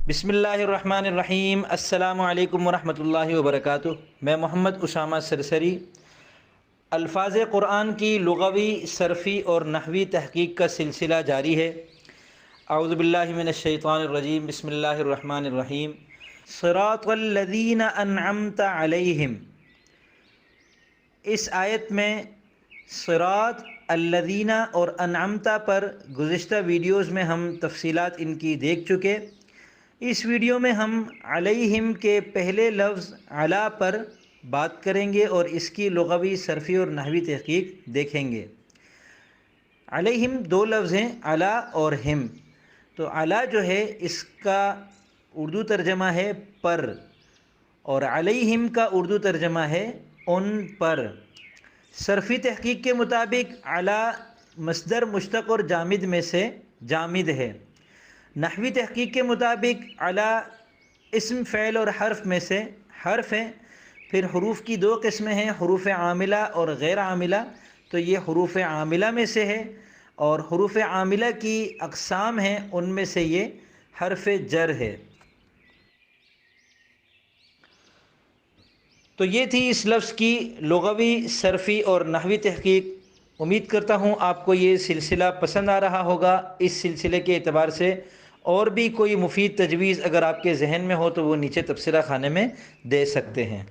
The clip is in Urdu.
بسم اللہ الرحمن الرحیم۔ السلام علیکم ورحمۃ اللہ وبرکاتہ۔ میں محمد اسامہ سرسری الفاظ قرآن کی لغوی، صرفی اور نحوی تحقیق کا سلسلہ جاری ہے۔ اعوذ باللہ من الشیطان الرجیم، بسم اللہ الرحمن الرحیم۔ صراط الذین انعمت علیہم، اس آیت میں صراط، الذین اور انعمت پر گزشتہ ویڈیوز میں ہم تفصیلات ان کی دیکھ چکے۔ اس ویڈیو میں ہم علیہم کے پہلے لفظ علی پر بات کریں گے اور اس کی لغوی، صرفی اور نحوی تحقیق دیکھیں گے۔ علیہم دو لفظ ہیں، علی اور ہم۔ تو علی جو ہے اس کا اردو ترجمہ ہے پر، اور علیہم کا اردو ترجمہ ہے ان پر۔ صرفی تحقیق کے مطابق علی مصدر مشتق اور جامد میں سے جامد ہے۔ نحوی تحقیق کے مطابق علی اسم، فعل اور حرف میں سے حرف ہے۔ پھر حروف کی دو قسمیں ہیں، حروف عاملہ اور غیر عاملہ۔ تو یہ حروف عاملہ میں سے ہے، اور حروف عاملہ کی اقسام ہیں، ان میں سے یہ حرف جر ہے۔ تو یہ تھی اس لفظ کی لغوی، صرفی اور نحوی تحقیق۔ امید کرتا ہوں آپ کو یہ سلسلہ پسند آ رہا ہوگا۔ اس سلسلے کے اعتبار سے اور بھی کوئی مفید تجویز اگر آپ کے ذہن میں ہو تو وہ نیچے تبصرہ خانے میں دے سکتے ہیں۔